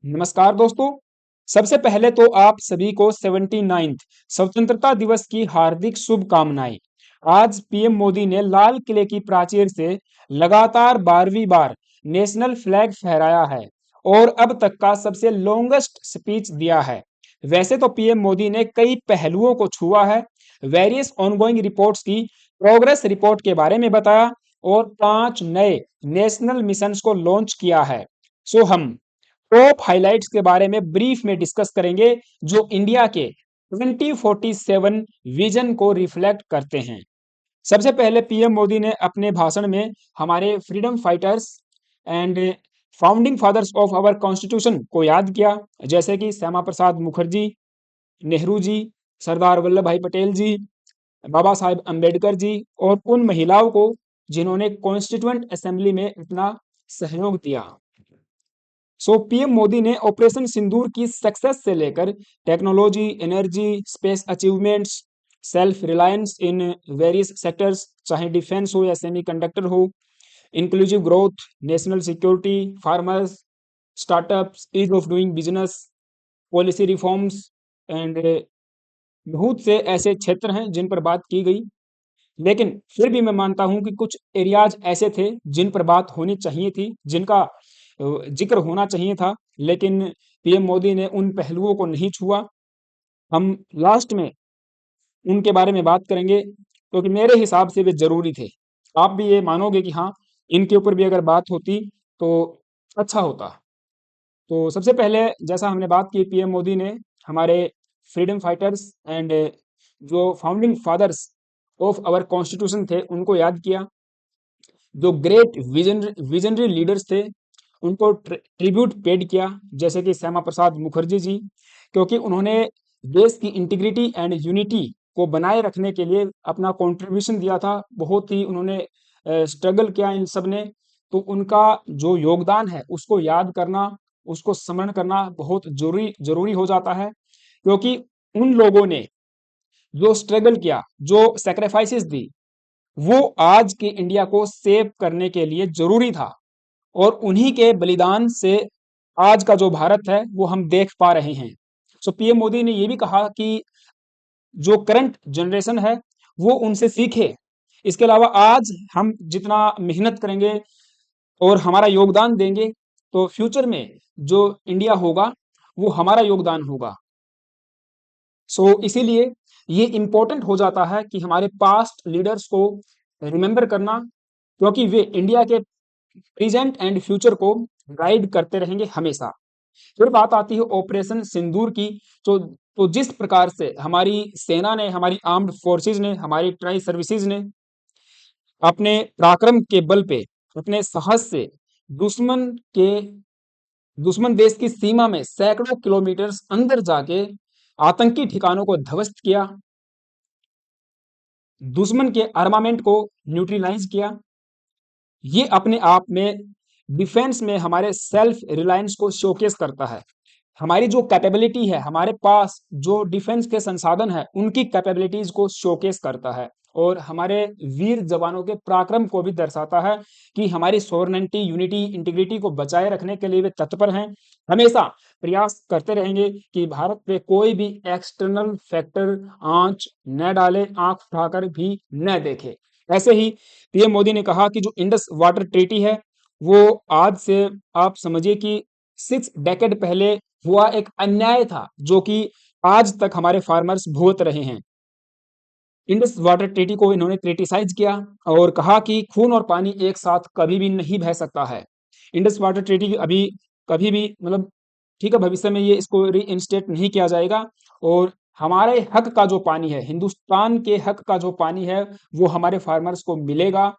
नमस्कार दोस्तों। सबसे पहले तो आप सभी को 79th स्वतंत्रता दिवस की हार्दिक शुभकामनाएं। आज पीएम मोदी ने लाल किले की प्राचीर से लगातार 12वीं बार नेशनल फ्लैग फहराया है और अब तक का सबसे लॉन्गेस्ट स्पीच दिया है। वैसे तो पीएम मोदी ने कई पहलुओं को छुआ है, वेरियस ऑनगोइंग रिपोर्ट्स की प्रोग्रेस रिपोर्ट के बारे में बताया और 5 नए नेशनल मिशंस को लॉन्च किया है। सो हम टॉप हाइलाइट्स के बारे में ब्रीफ में डिस्कस करेंगे जो इंडिया के 2047 विजन को रिफ्लेक्ट करते हैं। सबसे पहले पीएम मोदी ने अपने भाषण में हमारे freedom fighters and founding fathers of our constitution को याद किया, जैसे कि श्यामा प्रसाद मुखर्जी, नेहरू जी, सरदार वल्लभ भाई पटेल जी, बाबा साहेब अंबेडकर जी और उन महिलाओं को जिन्होंने कॉन्स्टिट्यूएंट असेंबली में अपना सहयोग दिया। पीएम मोदी ने ऑपरेशन सिंदूर की सक्सेस से लेकर technology, energy, space achievements, self reliance in various sectors, चाहे डिफेंस हो या सेमीकंडक्टर हो, inclusive growth, national security, farmers, startups, ease of doing business, policy reforms and बहुत से ऐसे क्षेत्र हैं जिन पर बात की गई। लेकिन फिर भी मैं मानता हूं कि कुछ एरियाज ऐसे थे जिन पर बात होनी चाहिए थी, जिनका जिक्र होना चाहिए था, लेकिन पीएम मोदी ने उन पहलुओं को नहीं छुआ। हम लास्ट में उनके बारे में बात करेंगे क्योंकि मेरे हिसाब से वे जरूरी थे। आप भी ये मानोगे कि हाँ, इनके ऊपर भी अगर बात होती तो अच्छा होता। तो सबसे पहले जैसा हमने बात की, पीएम मोदी ने हमारे फ्रीडम फाइटर्स एंड जो founding fathers of our constitution थे उनको याद किया। जो ग्रेट विजनरी लीडर्स थे उनको ट्रिब्यूट पेड किया, जैसे कि श्यामा प्रसाद मुखर्जी जी, क्योंकि उन्होंने देश की इंटीग्रिटी एंड यूनिटी को बनाए रखने के लिए अपना कंट्रीब्यूशन दिया था। बहुत ही उन्होंने स्ट्रगल किया इन सब ने। तो उनका जो योगदान है उसको याद करना, उसको स्मरण करना बहुत जरूरी जरूरी हो जाता है, क्योंकि उन लोगों ने जो स्ट्रगल किया, जो सेक्रीफाइसेस दी, वो आज के इंडिया को सेव करने के लिए जरूरी था। और उन्हीं के बलिदान से आज का जो भारत है वो हम देख पा रहे हैं। पीएम मोदी ने ये भी कहा कि जो करंट जनरेशन है वो उनसे सीखे। इसके अलावा आज हम जितना मेहनत करेंगे और हमारा योगदान देंगे तो फ्यूचर में जो इंडिया होगा वो हमारा योगदान होगा। इसीलिए ये इंपॉर्टेंट हो जाता है कि हमारे पास्ट लीडर्स को रिमेंबर करना, क्योंकि वे इंडिया के प्रेजेंट एंड फ्यूचर को गाइड करते रहेंगे हमेशा। फिर बात आती है ऑपरेशन सिंदूर की। तो जिस प्रकार से हमारी सेना ने, हमारी आर्म्ड फोर्सेस ने, हमारी ट्राई सर्विसेज ने अपने पराक्रम के बल पे, अपने साहस से दुश्मन के दुश्मन देश की सीमा में सैकड़ों किलोमीटर अंदर जाके आतंकी ठिकानों को ध्वस्त किया, दुश्मन के आर्मामेंट को न्यूट्रलाइज किया। ये अपने आप में डिफेंस में हमारे सेल्फ रिलायंस को शोकेस करता है। हमारी जो कैपेबिलिटी है, हमारे पास जो डिफेंस के संसाधन है, उनकी कैपेबिलिटीज को शोकेस करता है और हमारे वीर जवानों के पराक्रम को भी दर्शाता है कि हमारी सोवरेनिटी, यूनिटी, इंटीग्रिटी को बचाए रखने के लिए वे तत्पर हैं। हमेशा प्रयास करते रहेंगे कि भारत पे कोई भी एक्सटर्नल फैक्टर आंच न डाले, आंख उठाकर भी न देखे। ऐसे ही पीएम मोदी ने कहा कि जो इंडस वाटर ट्रीटी है वो आज से आप समझिए कि 6 डेकेड पहले हुआ एक अन्याय था, जो कि आज तक हमारे फार्मर्स भुगत रहे हैं। इंडस वाटर ट्रीटी को इन्होंने क्रिटिसाइज किया और कहा कि खून और पानी एक साथ कभी भी नहीं बह सकता है। इंडस वाटर ट्रीटी अभी कभी भी मतलब ठीक है, भविष्य में ये इसको रीइंस्टेट नहीं किया जाएगा और हमारे हक का जो पानी है, हिंदुस्तान के हक का जो पानी है, वो हमारे फार्मर्स को मिलेगा,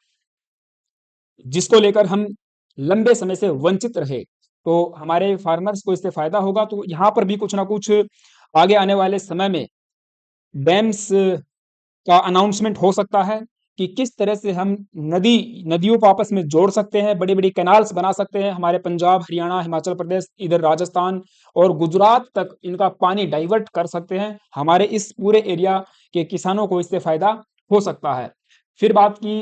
जिसको लेकर हम लंबे समय से वंचित रहे। तो हमारे फार्मर्स को इससे फायदा होगा। तो यहाँ पर भी कुछ ना कुछ आगे आने वाले समय में डैम्स का अनाउंसमेंट हो सकता है कि किस तरह से हम नदियों को आपस में जोड़ सकते हैं, बड़ी बड़ी कैनाल्स बना सकते हैं। हमारे पंजाब, हरियाणा, हिमाचल प्रदेश, इधर राजस्थान और गुजरात तक इनका पानी डाइवर्ट कर सकते हैं। हमारे इस पूरे एरिया के किसानों को इससे फायदा हो सकता है। फिर बात की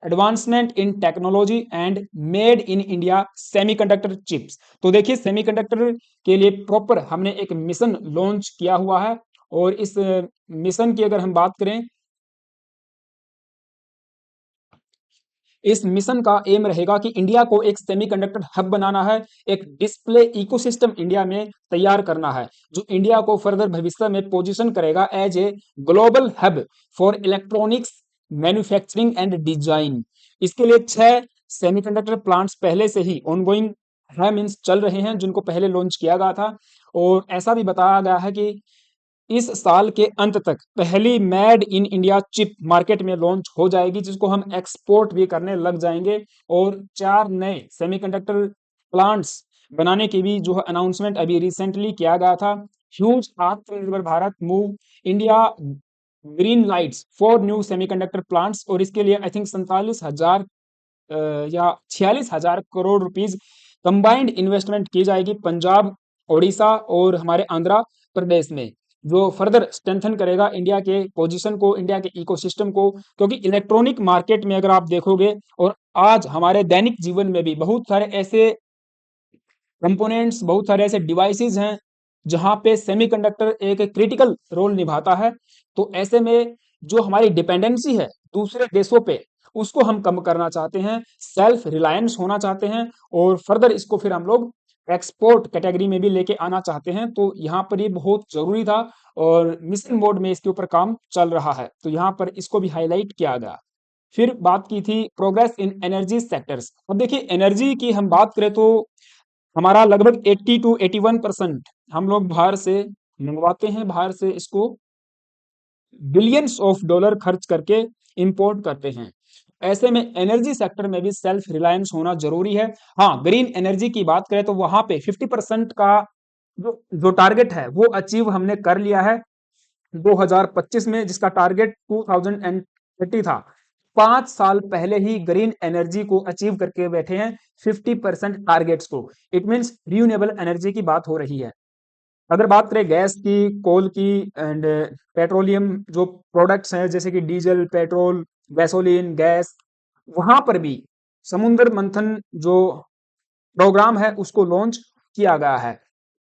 advancement in technology and made in India semiconductor chips. तो देखिए सेमीकंडक्टर के लिए प्रॉपर हमने एक मिशन लॉन्च किया हुआ है, और इस मिशन की अगर हम बात करें, इस मिशन का एम रहेगा कि इंडिया को एक सेमीकंडक्टर हब बनाना है, एक डिस्प्ले इकोसिस्टम इंडिया में तैयार करना है, जो इंडिया को फर्दर भविष्य में पोजीशन करेगा as a global hub for electronics manufacturing and design. इसके लिए 6 सेमीकंडक्टर प्लांट्स पहले से ही ऑनगोइंग है, मीन्स चल रहे हैं, जिनको पहले लॉन्च किया गया था। और ऐसा भी बताया गया है कि इस साल के अंत तक पहली made in India chip market में लॉन्च हो जाएगी, जिसको हम एक्सपोर्ट भी करने लग जाएंगे। और 4 नए सेमीकंडक्टर प्लांट्स बनाने की भी जो है अनाउंसमेंट अभी रिसेंटली किया गया था। ह्यूज आत्मनिर्भर Bharat move India green lights for new semiconductor plants, और इसके लिए आई थिंक 47,000 या 46,000 करोड़ रुपीज कंबाइंड इन्वेस्टमेंट की जाएगी पंजाब, ओडिशा और हमारे आंध्र प्रदेश में, जो फर्दर स्ट्रेंथन करेगा इंडिया के पोजीशन को, इंडिया के इकोसिस्टम को। क्योंकि इलेक्ट्रॉनिक मार्केट में अगर आप देखोगे, और आज हमारे दैनिक जीवन में भी बहुत सारे ऐसे कंपोनेंट्स, बहुत सारे ऐसे डिवाइसेस हैं जहां पे सेमीकंडक्टर एक क्रिटिकल रोल निभाता है। तो ऐसे में जो हमारी डिपेंडेंसी है दूसरे देशों पे, उसको हम कम करना चाहते हैं, सेल्फ रिलायंस होना चाहते हैं, और फर्दर इसको फिर हम लोग एक्सपोर्ट कैटेगरी में भी लेके आना चाहते हैं। तो यहाँ पर ये बहुत जरूरी था, और मिशन मोड में इसके ऊपर काम चल रहा है, तो यहाँ पर इसको भी हाईलाइट किया गया। फिर बात की थी प्रोग्रेस इन एनर्जी सेक्टर्स। अब देखिए एनर्जी की हम बात करें तो हमारा लगभग 80 to 81% हम लोग बाहर से मंगवाते हैं, बाहर से इसको बिलियंस ऑफ डॉलर खर्च करके इंपोर्ट करते हैं। ऐसे में एनर्जी सेक्टर में भी सेल्फ रिलायंस होना जरूरी है। हाँ, ग्रीन एनर्जी की बात करें तो वहां पे 50% का जो टारगेट है वो अचीव हमने कर लिया है 2025 में, जिसका टारगेट 2030 था। 5 साल पहले ही ग्रीन एनर्जी को अचीव करके बैठे हैं 50% टारगेट्स को। इट मीन्स रिन्यूएबल एनर्जी की बात हो रही है। अगर बात करें गैस की, कोल की एंड पेट्रोलियम जो प्रोडक्ट्स हैं जैसे कि डीजल, पेट्रोल, गैसोलीन, गैस, वहां पर भी समुद्र मंथन जो प्रोग्राम है उसको लॉन्च किया गया है।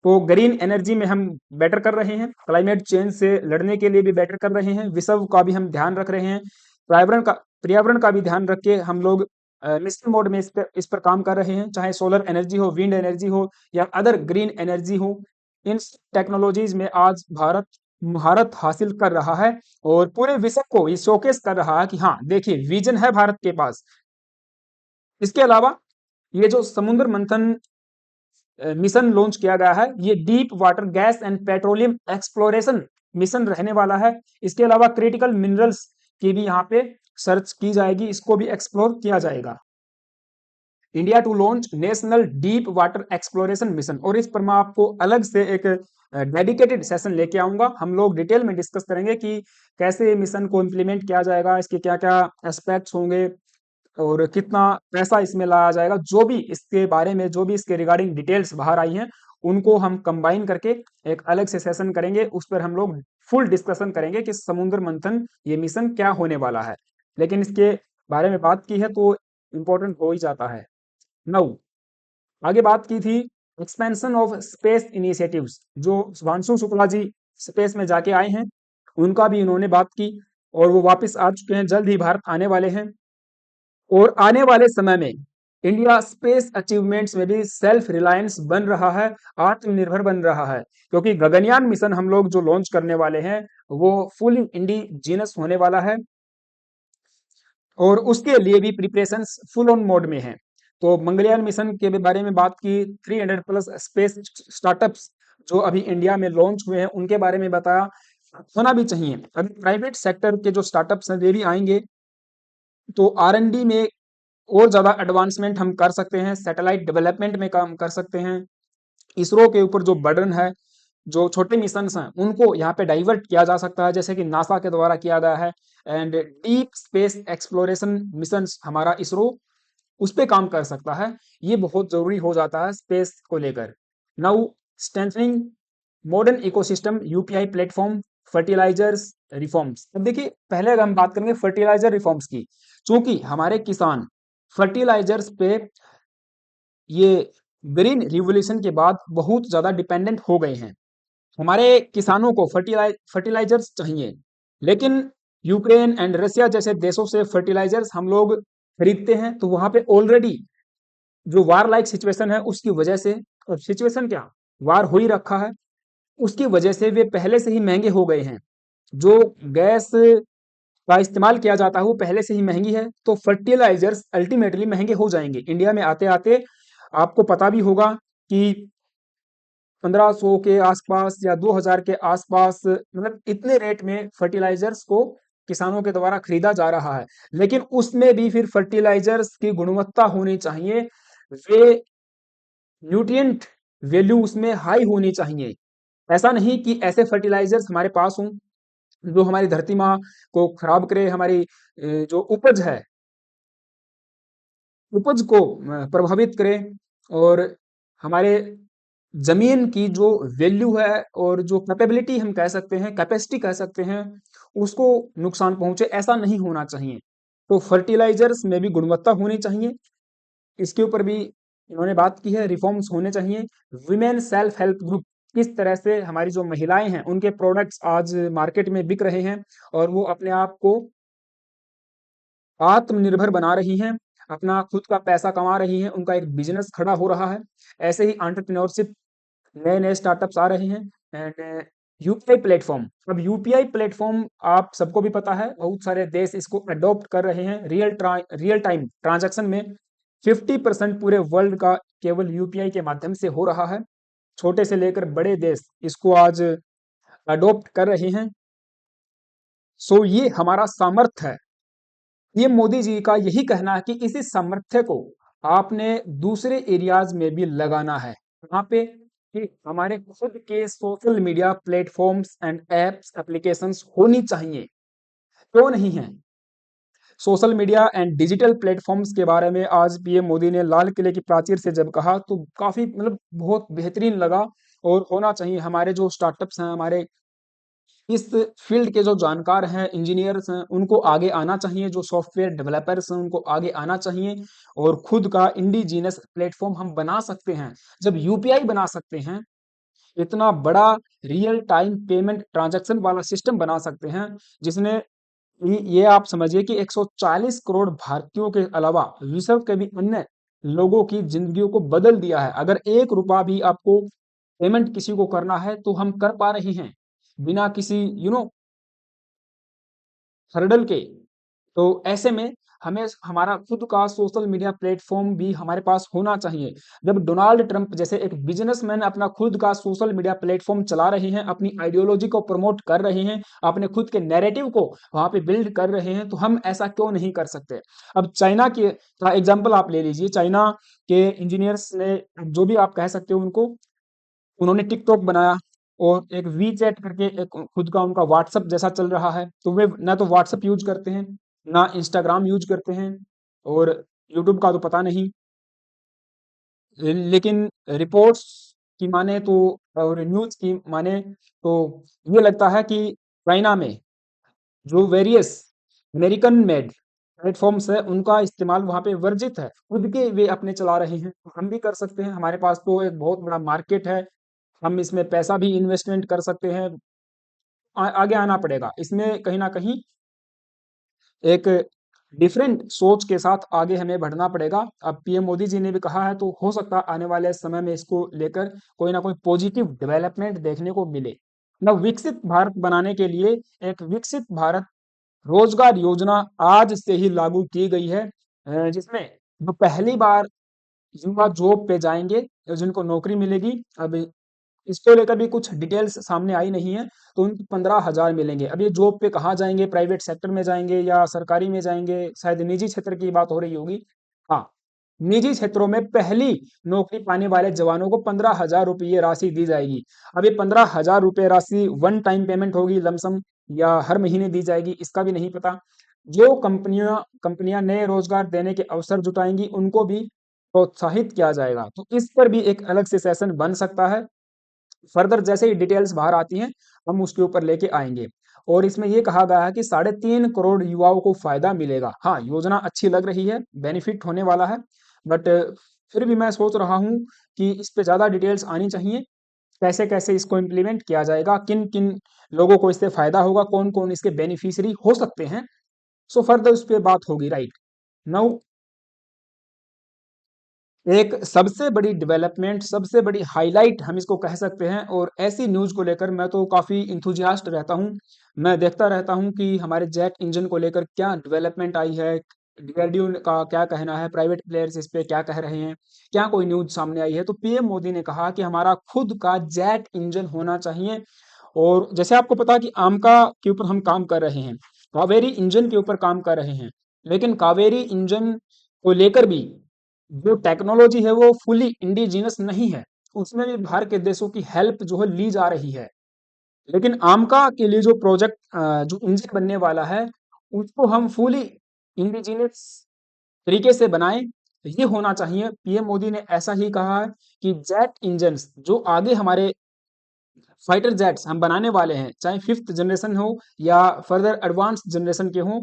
तो ग्रीन एनर्जी में हम बेटर कर रहे हैं, क्लाइमेट चेंज से लड़ने के लिए भी बेटर कर रहे हैं, विश्व का भी हम ध्यान रख रहे हैं, पर्यावरण का भी ध्यान रख के हम लोग मिशन मोड में इस पर काम कर रहे हैं। चाहे सोलर एनर्जी हो, विंड एनर्जी हो, या अदर ग्रीन एनर्जी हो, इन टेक्नोलॉजीज में आज भारत महारत हासिल कर रहा है, और पूरे विश्व को ये शोकेस कर रहा है कि हाँ देखिए विजन है भारत के पास। इसके अलावा ये जो समुद्र मंथन मिशन लॉन्च किया गया है, ये deep water gas and petroleum exploration mission रहने वाला है। इसके अलावा क्रिटिकल मिनरल्स की भी यहाँ पे सर्च की जाएगी, इसको भी एक्सप्लोर किया जाएगा। India to launch national deep water exploration mission, और इस पर मैं आपको अलग से एक डेडिकेटेड सेशन लेके आऊंगा। हम लोग डिटेल में डिस्कस करेंगे कि कैसे मिशन को इम्प्लीमेंट किया जाएगा, इसके क्या क्या एस्पेक्ट्स होंगे, और कितना पैसा इसमें लाया जाएगा। जो भी इसके बारे में, जो भी इसके रिगार्डिंग डिटेल्स बाहर आई हैं, उनको हम कंबाइन करके एक अलग से सेशन करेंगे। उस पर हम लोग फुल डिस्कशन करेंगे कि समुद्र मंथन ये मिशन क्या होने वाला है। लेकिन इसके बारे में बात की है तो इम्पोर्टेंट हो ही जाता है। नौ, आगे बात की थी एक्सपेंशन ऑफ स्पेस इनिशिएटिव्स। जो सुभांशु शुक्ला जी स्पेस में जाके आए हैं, उनका भी इन्होंने बात की, और वो वापस आ चुके हैं, जल्द ही भारत आने वाले हैं। और आने वाले समय में इंडिया स्पेस अचीवमेंट्स में भी सेल्फ रिलायंस बन रहा है, आत्मनिर्भर बन रहा है। क्योंकि गगनयान मिशन हम लोग जो लॉन्च करने वाले हैं वो फुल इंडिजिनस होने वाला है, और उसके लिए भी प्रिपरेशंस फुल ऑन मोड में है। तो मंगलयान मिशन के बारे में बात की, 300 प्लस स्पेस स्टार्टअप्स जो अभी इंडिया में लॉन्च हुए हैं उनके बारे में बताया। होना भी चाहिए, अभी प्राइवेट सेक्टर के जो स्टार्टअप्स हैं वे भी आएंगे, तो R&D में और ज्यादा एडवांसमेंट हम कर सकते हैं, सैटेलाइट डेवलपमेंट में काम कर सकते हैं। इसरो के ऊपर जो बर्डन है, जो छोटे मिशन हैं उनको यहाँ पे डाइवर्ट किया जा सकता है, जैसे कि नासा के द्वारा किया गया है। And deep space exploration mission हमारा इसरो उस पे काम कर सकता है। ये बहुत जरूरी हो जाता है स्पेस को लेकर। Now strengthening modern ecosystem UPI platform fertilisers reforms. अब देखिए पहले अगर हम बात करेंगे फर्टिलाइजर रिफॉर्म्स की, चूंकि हमारे किसान फर्टिलाइजर्स पे ये ग्रीन रिवॉल्यूशन के बाद बहुत ज्यादा डिपेंडेंट हो गए हैं। हमारे किसानों को फर्टिलाइजर्स चाहिए, लेकिन यूक्रेन एंड रशिया जैसे देशों से फर्टिलाइजर्स हम लोग खरीदते हैं, तो वहां पे ऑलरेडी जो वार लाइक सिचुएशन है उसकी वजह से, और सिचुएशन क्या, वार हो ही रखा है, उसकी वजह से वे पहले से ही महंगे हो गए हैं। जो गैस का इस्तेमाल किया जाता है वो पहले से ही महंगी है, तो फर्टिलाइजर्स अल्टीमेटली महंगे हो जाएंगे। इंडिया में आते आते आपको पता भी होगा कि 1500 के आसपास या 2000 के आसपास, मतलब इतने रेट में फर्टिलाइजर्स को किसानों के द्वारा खरीदा जा रहा है। लेकिन उसमें भी फिर फर्टिलाइजर्स की गुणवत्ता होनी चाहिए, वे न्यूट्रिएंट वैल्यू उसमें हाई होनी चाहिए। ऐसा नहीं कि ऐसे फर्टिलाइजर्स हमारे पास हों जो हमारी धरती माँ को खराब करे, हमारी जो उपज है, उपज को प्रभावित करे, और हमारे जमीन की जो वैल्यू है और जो कैपेबिलिटी हम कह सकते हैं, कैपेसिटी कह सकते हैं, उसको नुकसान पहुंचे। ऐसा नहीं होना चाहिए। तो फर्टिलाइजर्स में भी गुणवत्ता होनी चाहिए। इसके ऊपर भी इन्होंने बात की है, रिफॉर्म्स होने चाहिए। विमेन सेल्फ हेल्प ग्रुप, किस तरह से हमारी जो महिलाएं हैं उनके प्रोडक्ट्स आज मार्केट में बिक रहे हैं और वो अपने आप को आत्मनिर्भर बना रही हैं, अपना खुद का पैसा कमा रही हैं, उनका एक बिजनेस खड़ा हो रहा है। ऐसे ही एंटरप्रेन्योरशिप, नए नए स्टार्टअप्स आ रहे हैं। एंड यूपीआई प्लेटफॉर्म, अब यूपीआई प्लेटफॉर्म आप सबको भी पता है, बहुत सारे देश इसको अडॉप्ट कर रहे हैं। रियल टाइम ट्रांजैक्शन में 50% पूरे वर्ल्ड का केवल यूपीआई के माध्यम से हो रहा है। छोटे से लेकर बड़े देश इसको आज अडॉप्ट कर रहे हैं। सो ये हमारा सामर्थ्य है। ये मोदी जी का यही कहना है कि इसी सामर्थ्य को आपने दूसरे एरियाज में भी लगाना है। यहाँ पे कि हमारे खुद के social media platforms and apps applications होनी चाहिए। क्यों नहीं है? Social media and digital platforms के बारे में आज पीएम मोदी ने लाल किले की प्राचीर से जब कहा तो काफी, मतलब बहुत बेहतरीन लगा। और होना चाहिए, हमारे जो स्टार्टअप्स हैं, हमारे इस फील्ड के जो जानकार हैं, इंजीनियर्स हैं, उनको आगे आना चाहिए। जो सॉफ्टवेयर डेवलपर्स हैं उनको आगे आना चाहिए, और खुद का इंडिजीनस प्लेटफॉर्म हम बना सकते हैं। जब यूपीआई बना सकते हैं, इतना बड़ा रियल टाइम पेमेंट ट्रांजैक्शन वाला सिस्टम बना सकते हैं, जिसने ये आप समझिए कि 140 करोड़ भारतीयों के अलावा विश्व के भी अन्य लोगों की जिंदगियों को बदल दिया है। अगर 1 रुपया भी आपको पेमेंट किसी को करना है तो हम कर पा रहे हैं बिना किसी हर्डल के। तो ऐसे में हमें हमारा खुद का सोशल मीडिया प्लेटफॉर्म भी हमारे पास होना चाहिए। जब डोनाल्ड ट्रंप जैसे एक बिजनेसमैन अपना खुद का सोशल मीडिया प्लेटफॉर्म चला रहे हैं, अपनी आइडियोलॉजी को प्रमोट कर रहे हैं, अपने खुद के नैरेटिव को वहां पे बिल्ड कर रहे हैं, तो हम ऐसा क्यों नहीं कर सकते? अब चाइना के का एग्जाम्पल आप ले लीजिए। चाइना के इंजीनियर्स ने, जो भी आप कह सकते हो उनको, उन्होंने टिकटॉक बनाया, और एक वी चैट करके एक खुद का उनका व्हाट्सअप जैसा चल रहा है। तो वे ना तो व्हाट्सअप यूज करते हैं, ना इंस्टाग्राम यूज करते हैं, और यूट्यूब का तो पता नहीं। लेकिन रिपोर्ट्स की माने तो, और न्यूज की माने तो, ये लगता है कि चाइना में जो वेरियस अमेरिकन मेड प्लेटफॉर्म्स है उनका इस्तेमाल वहां पे वर्जित है, खुद के वे अपने चला रहे हैं। तो हम भी कर सकते हैं, हमारे पास तो एक बहुत बड़ा मार्केट है, हम इसमें पैसा भी इन्वेस्टमेंट कर सकते हैं। आगे आना पड़ेगा इसमें, कहीं ना कहीं एक डिफरेंट सोच के साथ आगे हमें बढ़ना पड़ेगा। अब पीएम मोदी जी ने भी कहा है, तो हो सकता है आने वाले समय में इसको लेकर कोई ना कोई पॉजिटिव डेवलपमेंट देखने को मिले। न विकसित भारत बनाने के लिए एक विकसित भारत रोजगार योजना आज से ही लागू की गई है, जिसमें जो पहली बार युवा जॉब पे जाएंगे, जिनको नौकरी मिलेगी। अब इसको लेकर भी कुछ डिटेल्स सामने आई नहीं है, तो उनको 15,000 मिलेंगे। अब ये जॉब पे कहाँ जाएंगे? प्राइवेट सेक्टर में जाएंगे या सरकारी में जाएंगे? शायद निजी क्षेत्र की बात हो रही होगी। हाँ, निजी क्षेत्रों में पहली नौकरी पाने वाले जवानों को 15,000 रुपये राशि दी जाएगी। अब ये 15,000 रुपये राशि वन टाइम पेमेंट होगी, लमसम, या हर महीने दी जाएगी, इसका भी नहीं पता। जो कंपनियां नए रोजगार देने के अवसर जुटाएंगी उनको भी प्रोत्साहित किया जाएगा। तो इस पर भी एक अलग से सेशन बन सकता है। फर्दर जैसे ही डिटेल्स बाहर आती हैं हम उसके ऊपर लेके आएंगे। और इसमें ये कहा गया है कि 3.5 करोड़ युवाओं को फायदा मिलेगा। हाँ, योजना अच्छी लग रही है, बेनिफिट होने वाला है, बट फिर भी मैं सोच रहा हूँ कि इस पे ज़्यादा डिटेल्स आनी चाहिए। कैसे कैसे इसको इम्प्लीमेंट किया जाएगा, किन किन लोगों को इससे फायदा होगा, कौन कौन इसके बेनिफिशियरी हो सकते हैं। सो फर्दर उस पर बात होगी, राइट। नाउ एक सबसे बड़ी डेवलपमेंट, सबसे बड़ी हाईलाइट हम इसको कह सकते हैं, और ऐसी न्यूज़ को लेकर मैं तो काफ़ी इंथुजियास्ट रहता हूँ। मैं देखता रहता हूँ कि हमारे जेट इंजन को लेकर क्या डेवलपमेंट आई है, डीआरडीओ का क्या कहना है, प्राइवेट प्लेयर्स इस पे क्या कह रहे हैं, क्या कोई न्यूज़ सामने आई है। तो पीएम मोदी ने कहा कि हमारा खुद का जेट इंजन होना चाहिए। और जैसे आपको पता कि आमका के ऊपर हम काम कर रहे हैं, कावेरी इंजन के ऊपर काम कर रहे हैं, लेकिन कावेरी इंजन को लेकर भी जो टेक्नोलॉजी है वो फुली इंडिजिनस नहीं है। उसमें भी बाहर के देशों की हेल्प जो है ली जा रही है। लेकिन आमका के लिए जो प्रोजेक्ट जो इंजन बनने वाला है, उसको हम फुली इंडिजिनस तरीके से बनाएं। ये होना चाहिए। पीएम मोदी ने ऐसा ही कहा है कि जेट इंजन जो आगे हमारे फाइटर जेट्स हम बनाने वाले हैं, चाहे फिफ्थ जनरेशन हो या फर्दर एडवांस जनरेशन के हों,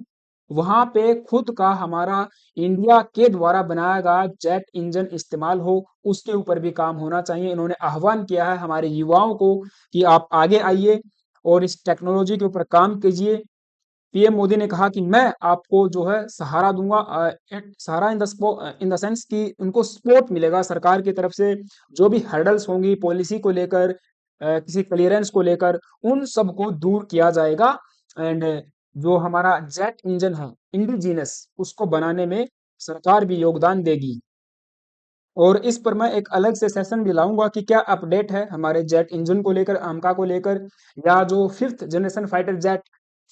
वहां पे खुद का हमारा इंडिया के द्वारा बनाया गया जेट इंजन इस्तेमाल हो, उसके ऊपर भी काम होना चाहिए। इन्होंने आह्वान किया है हमारे युवाओं को कि आप आगे आइए और इस टेक्नोलॉजी के ऊपर काम कीजिए। पीएम मोदी ने कहा कि मैं आपको जो है सहारा दूंगा, सहारा इन द सेंस कि उनको सपोर्ट मिलेगा सरकार की तरफ से। जो भी हर्डल्स होंगी पॉलिसी को लेकर, किसी क्लियरेंस को लेकर, उन सबको दूर किया जाएगा। एंड जो हमारा जेट इंजन है इंडिजीनस, उसको बनाने में सरकार भी योगदान देगी। और इस पर मैं एक अलग से सेशन भी लाऊंगा कि क्या अपडेट है हमारे जेट इंजन को लेकर, आमका को लेकर, या जो फिफ्थ जनरेशन फाइटर जेट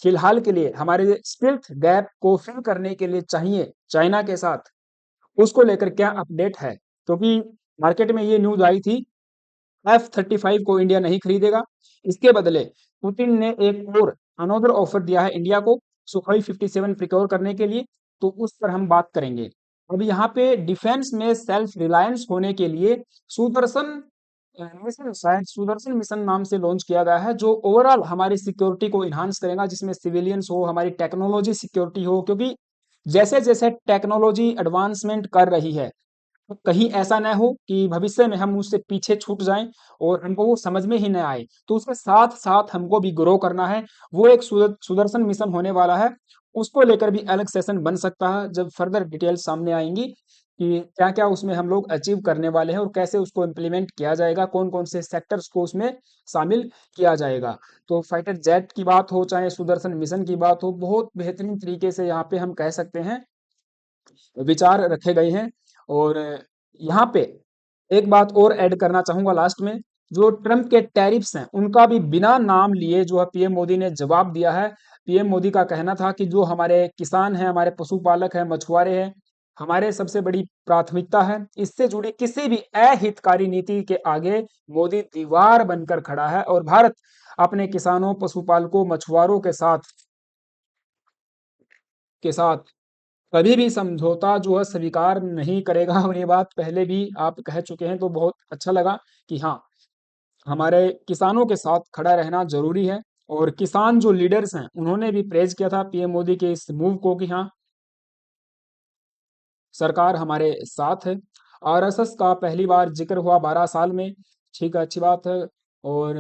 फिलहाल के लिए हमारे स्टिल्थ गैप को फिल करने के लिए चाहिए चाइना के साथ, उसको लेकर क्या अपडेट है। क्योंकि मार्केट में ये न्यूज आई थी F-35 को इंडिया नहीं खरीदेगा, इसके बदले पुतिन ने एक और अनदर ऑफर दिया है इंडिया को सुखोई 57 प्रिक्योर करने के लिए। तो उस पर हम बात करेंगे। अब यहाँ पे डिफेंस में सेल्फ रिलायंस होने के लिए सुदर्शन मिशन, शायद सुदर्शन मिशन नाम से लॉन्च किया गया है, जो ओवरऑल हमारी सिक्योरिटी को इन्हांस करेगा, जिसमें सिविलियंस हो, हमारी टेक्नोलॉजी सिक्योरिटी हो। क्योंकि जैसे जैसे टेक्नोलॉजी एडवांसमेंट कर रही है, तो कहीं ऐसा ना हो कि भविष्य में हम उससे पीछे छूट जाएं और हमको वो समझ में ही न आए। तो उसके साथ साथ हमको भी ग्रो करना है। वो एक सुदर्शन मिशन होने वाला है। उसको लेकर भी अलग सेशन बन सकता है जब फर्दर डिटेल्स सामने आएंगी कि क्या क्या उसमें हम लोग अचीव करने वाले हैं और कैसे उसको इम्प्लीमेंट किया जाएगा, कौन कौन से सेक्टर्स को उसमें शामिल किया जाएगा। तो फाइटर जेट की बात हो चाहे सुदर्शन मिशन की बात हो, बहुत बेहतरीन तरीके से यहाँ पे हम कह सकते हैं विचार रखे गए हैं। और यहाँ पे एक बात और ऐड करना चाहूंगा लास्ट में, जो ट्रम्प के टैरिफ्स हैं उनका भी बिना नाम लिए जो है पीएम मोदी ने जवाब दिया है। पीएम मोदी का कहना था कि जो हमारे किसान हैं, हमारे पशुपालक हैं, मछुआरे हैं, हमारे सबसे बड़ी प्राथमिकता है। इससे जुड़ी किसी भी अहितकारी नीति के आगे मोदी दीवार बनकर खड़ा है, और भारत अपने किसानों, पशुपालकों, मछुआरों के साथ कभी भी समझौता जो है स्वीकार नहीं करेगा। और ये बात पहले भी आप कह चुके हैं, तो बहुत अच्छा लगा कि हाँ, हमारे किसानों के साथ खड़ा रहना जरूरी है। और किसान जो लीडर्स हैं उन्होंने भी प्रेज किया था पीएम मोदी के इस मूव को कि हाँ, सरकार हमारे साथ है। आरएसएस का पहली बार जिक्र हुआ 12 साल में, ठीक है, अच्छी बात है। और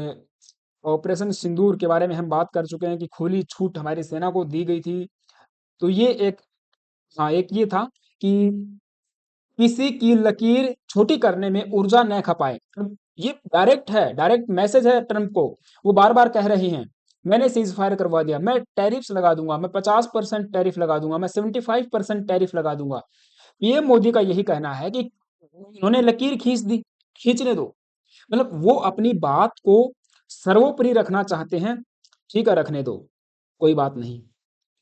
ऑपरेशन सिंदूर के बारे में हम बात कर चुके हैं कि खुली छूट हमारी सेना को दी गई थी। तो ये एक, हाँ, एक ये था कि किसी की लकीर छोटी करने में ऊर्जा न खपाए। ये डायरेक्ट है, डायरेक्ट मैसेज है ट्रम्प को। वो बार बार कह रही हैं मैंने सीज फायर करवा दिया, मैं टैरिफ्स लगा दूंगा, मैं 50% टैरिफ लगा दूंगा, मैं 75% टैरिफ लगा दूंगा। पीएम मोदी का यही कहना है कि उन्होंने लकीर खींच दी, खींचने दो। मतलब वो अपनी बात को सर्वोपरि रखना चाहते हैं, ठीक है, रखने दो, कोई बात नहीं।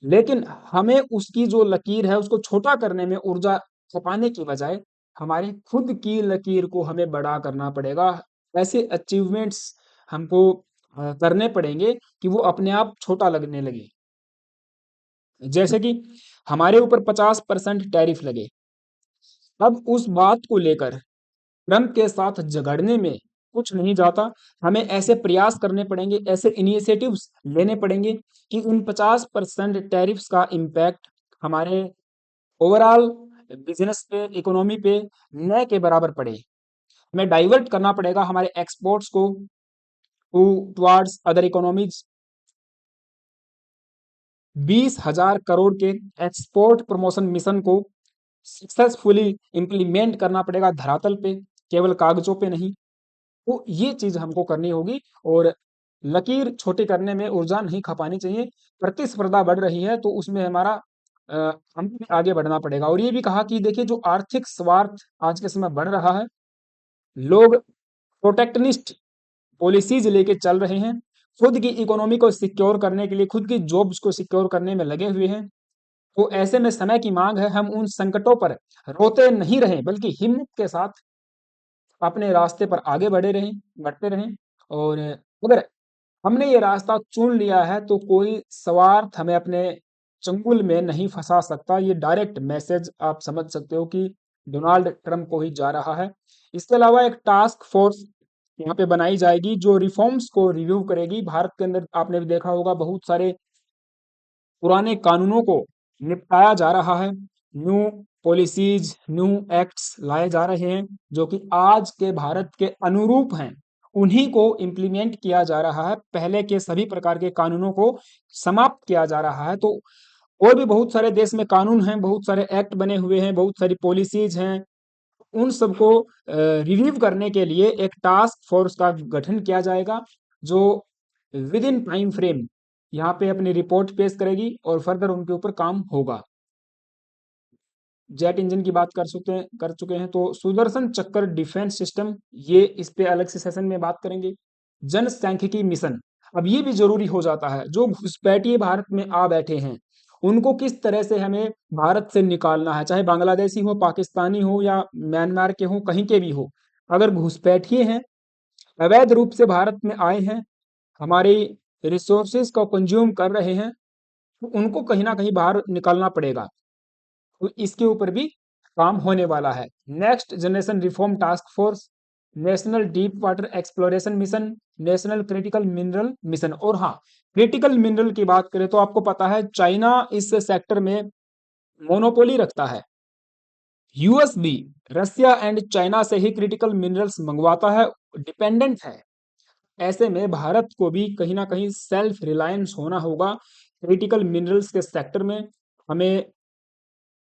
लेकिन हमें उसकी जो लकीर है उसको छोटा करने में ऊर्जा खपाने की बजाय हमारी खुद की लकीर को हमें बड़ा करना पड़ेगा। ऐसे अचीवमेंट्स हमको करने पड़ेंगे कि वो अपने आप छोटा लगने लगे। जैसे कि हमारे ऊपर 50% टैरिफ लगे, अब उस बात को लेकर ट्रम्प के साथ झगड़ने में कुछ नहीं जाता। हमें ऐसे प्रयास करने पड़ेंगे, ऐसे इनिशिएटिव्स लेने पड़ेंगे कि उन 50% टैरिफ्स का इम्पैक्ट हमारे ओवरऑल बिजनेस पे, इकोनॉमी पे न के बराबर पड़े। हमें डाइवर्ट करना पड़ेगा हमारे एक्सपोर्ट्स को टुवार्ड्स अदर इकोनॉमीज। 20,000 करोड़ के एक्सपोर्ट प्रमोशन मिशन को सक्सेसफुली इम्प्लीमेंट करना पड़ेगा धरातल पे, केवल कागजों पे नहीं। तो ये चीज हमको करनी होगी और लकीर छोटी करने में ऊर्जा नहीं खपानी चाहिए। प्रतिस्पर्धा बढ़ रही है तो उसमें हमारा हमें भी आगे बढ़ना पड़ेगा। और ये भी कहा कि देखिए, जो आर्थिक स्वार्थ आज के समय बढ़ रहा है, लोग प्रोटेक्शनिस्ट पॉलिसीज लेके चल रहे हैं, खुद की इकोनॉमी को सिक्योर करने के लिए, खुद की जॉब्स को सिक्योर करने में लगे हुए हैं। तो ऐसे में समय की मांग है, हम उन संकटों पर रोते नहीं रहें, बल्कि हिम्मत के साथ अपने रास्ते पर आगे बढ़ते रहें। और अगर हमने ये रास्ता चुन लिया है तो कोई स्वार्थ हमें अपने चंगुल में नहीं फंसा सकता। ये डायरेक्ट मैसेज आप समझ सकते हो कि डोनाल्ड ट्रंप को ही जा रहा है। इसके अलावा एक टास्क फोर्स यहाँ पे बनाई जाएगी जो रिफॉर्म्स को रिव्यू करेगी। भारत के अंदर आपने भी देखा होगा, बहुत सारे पुराने कानूनों को निपटाया जा रहा है। न्यू पॉलिसीज, न्यू एक्ट्स लाए जा रहे हैं जो कि आज के भारत के अनुरूप हैं। उन्हीं को इम्प्लीमेंट किया जा रहा है, पहले के सभी प्रकार के कानूनों को समाप्त किया जा रहा है। तो और भी बहुत सारे देश में कानून हैं, बहुत सारे एक्ट बने हुए हैं, बहुत सारी पॉलिसीज हैं। उन सबको रिव्यू करने के लिए एक टास्क फोर्स का गठन किया जाएगा जो विद इन टाइम फ्रेम यहाँ पे अपनी रिपोर्ट पेश करेगी और फर्दर उनके ऊपर काम होगा। जेट इंजन की बात कर चुके हैं तो सुदर्शन चक्र डिफेंस सिस्टम, ये इस पे अलग से सेशन में बात करेंगे। जनसांख्यिकी मिशन, अब ये भी जरूरी हो जाता है। जो घुसपैठिए भारत में आ बैठे हैं, उनको किस तरह से हमें भारत से निकालना है, चाहे बांग्लादेशी हो, पाकिस्तानी हो या म्यांमार के हो, कहीं के भी हो। अगर घुसपैठिए हैं, अवैध रूप से भारत में आए हैं, हमारी रिसोर्सेज को कंज्यूम कर रहे हैं, तो उनको कहीं ना कहीं बाहर निकालना पड़ेगा। तो इसके ऊपर भी काम होने वाला है। Next generation reform task force, national deep water exploration mission, national critical mineral mission. और हाँ, क्रिटिकल मिनरल की बात करें तो आपको पता है चाइना इस सेक्टर में मोनोपोली रखता है। यूएस भी रसिया एंड चाइना से ही क्रिटिकल मिनरल्स मंगवाता है, डिपेंडेंट है। ऐसे में भारत को भी कहीं ना कहीं सेल्फ रिलायंस होना होगा क्रिटिकल मिनरल्स के सेक्टर में। हमें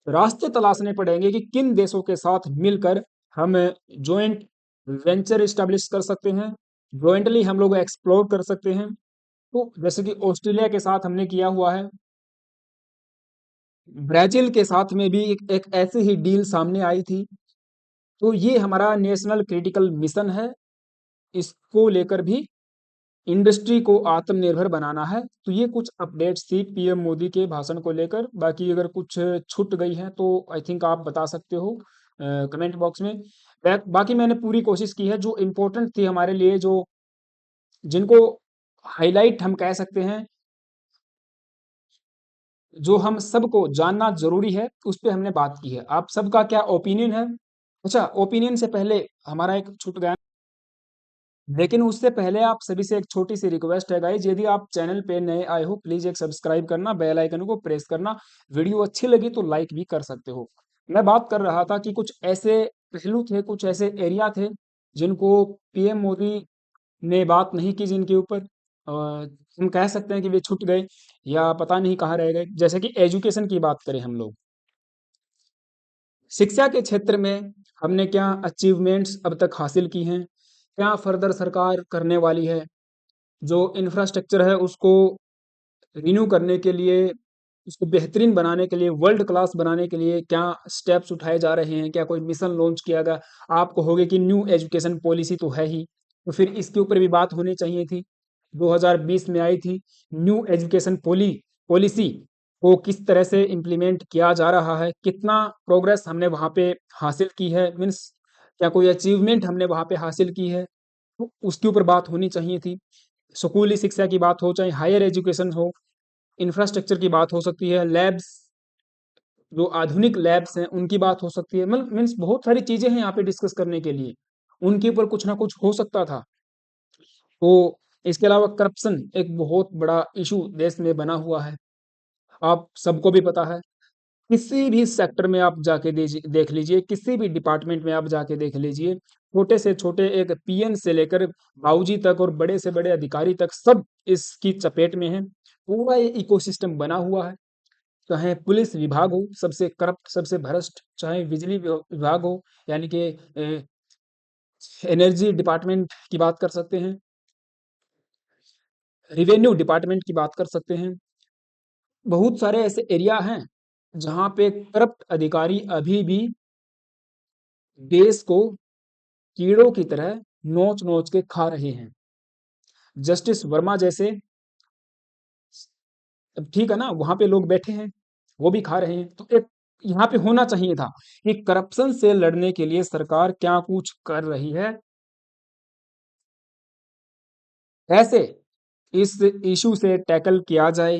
रास्ते तलाशने पड़ेंगे कि किन देशों के साथ मिलकर हम जॉइंट वेंचर इस्टेब्लिश कर सकते हैं, जॉइंटली हम लोग एक्सप्लोर कर सकते हैं। तो जैसे कि ऑस्ट्रेलिया के साथ हमने किया हुआ है, ब्राजील के साथ में भी एक ऐसी ही डील सामने आई थी। तो ये हमारा नेशनल क्रिटिकल मिशन है, इसको लेकर भी इंडस्ट्री को आत्मनिर्भर बनाना है। तो ये कुछ अपडेट्स थी पीएम मोदी के भाषण को लेकर। बाकी अगर कुछ छूट गई है तो आई थिंक आप बता सकते हो कमेंट बॉक्स में। बाकी मैंने पूरी कोशिश की है, जो इम्पोर्टेंट थी हमारे लिए, जो जिनको हाईलाइट हम कह सकते हैं, जो हम सबको जानना जरूरी है, उस पे हमने बात की है। आप सबका क्या ओपिनियन है? अच्छा, ओपिनियन से पहले हमारा एक छूट गया, लेकिन उससे पहले आप सभी से एक छोटी सी रिक्वेस्ट है गाइज, यदि आप चैनल पे नए आए हो, प्लीज एक सब्सक्राइब करना, बेल आइकन को प्रेस करना। वीडियो अच्छी लगी तो लाइक भी कर सकते हो। मैं बात कर रहा था कि कुछ ऐसे पहलू थे, कुछ ऐसे एरिया थे जिनको पीएम मोदी ने बात नहीं की, जिनके ऊपर हम कह सकते हैं कि वे छूट गए या पता नहीं कहाँ रह गए। जैसे कि एजुकेशन की बात करें हम लोग, शिक्षा के क्षेत्र में हमने क्या अचीवमेंट्स अब तक हासिल की हैं, क्या फर्दर सरकार करने वाली है, जो इंफ्रास्ट्रक्चर है उसको रिन्यू करने के लिए, उसको बेहतरीन बनाने के लिए, वर्ल्ड क्लास बनाने के लिए क्या स्टेप्स उठाए जा रहे हैं, क्या कोई मिशन लॉन्च किया गया। आपको होगे कि न्यू एजुकेशन पॉलिसी तो है ही, तो फिर इसके ऊपर भी बात होनी चाहिए थी। 2020 में आई थी न्यू एजुकेशन पॉलिसी को किस तरह से इम्प्लीमेंट किया जा रहा है, कितना प्रोग्रेस हमने वहाँ पे हासिल की है, मीन्स क्या कोई अचीवमेंट हमने वहाँ पे हासिल की है, तो उसके ऊपर बात होनी चाहिए थी। स्कूली शिक्षा की बात हो, चाहे हायर एजुकेशन हो, इंफ्रास्ट्रक्चर की बात हो सकती है, लैब्स, जो आधुनिक लैब्स हैं उनकी बात हो सकती है। मतलब मीन्स बहुत सारी चीजें हैं यहाँ पे डिस्कस करने के लिए। उनके ऊपर कुछ ना कुछ हो सकता था। तो इसके अलावा करप्शन एक बहुत बड़ा इशू देश में बना हुआ है, आप सबको भी पता है। किसी भी सेक्टर में आप जाके देख लीजिए, किसी भी डिपार्टमेंट में आप जाके देख लीजिए, छोटे से छोटे एक पीएन से लेकर बाबूजी तक और बड़े से बड़े अधिकारी तक सब इसकी चपेट में है। पूरा ये इकोसिस्टम बना हुआ है। चाहे पुलिस विभाग हो सबसे करप्ट, सबसे भ्रष्ट, चाहे बिजली विभाग हो, यानी कि एनर्जी डिपार्टमेंट की बात कर सकते हैं, रिवेन्यू डिपार्टमेंट की बात कर सकते हैं। बहुत सारे ऐसे एरिया हैं जहां पे करप्ट अधिकारी अभी भी देश को कीड़ों की तरह नोच नोच के खा रहे हैं। जस्टिस वर्मा जैसे, अब ठीक है ना, वहां पे लोग बैठे हैं, वो भी खा रहे हैं। तो एक यहाँ पे होना चाहिए था कि करप्शन से लड़ने के लिए सरकार क्या कुछ कर रही है, कैसे इस इशू से टैकल किया जाए,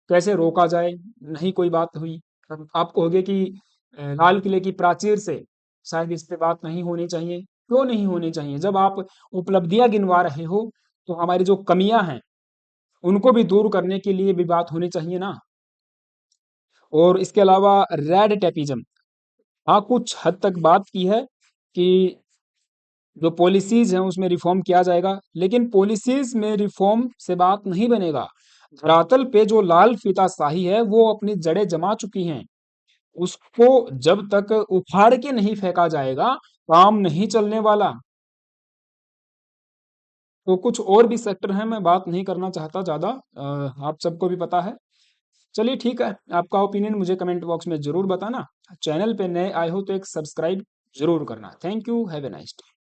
कैसे रोका जाए। नहीं कोई बात हुई। अब आप कहोगे कि लाल किले की प्राचीर से शायद इस पे बात नहीं होनी चाहिए। क्यों नहीं होनी चाहिए? जब आप उपलब्धियां गिनवा रहे हो तो हमारी जो कमियां हैं उनको भी दूर करने के लिए भी बात होनी चाहिए ना। और इसके अलावा रेड टेपिज्म, हाँ कुछ हद तक बात की है कि जो पॉलिसीज हैं उसमें रिफॉर्म किया जाएगा, लेकिन पॉलिसीज में रिफॉर्म से बात नहीं बनेगा। धरातल पे जो लाल फीताशाही है वो अपनी जड़ें जमा चुकी हैं। उसको जब तक उखाड़ के नहीं फेंका जाएगा, काम नहीं चलने वाला। तो कुछ और भी सेक्टर हैं, मैं बात नहीं करना चाहता ज्यादा, आप सबको भी पता है। चलिए ठीक है, आपका ओपिनियन मुझे कमेंट बॉक्स में जरूर बताना। चैनल पे नए आए हो तो एक सब्सक्राइब जरूर करना। Thank you, have a nice day.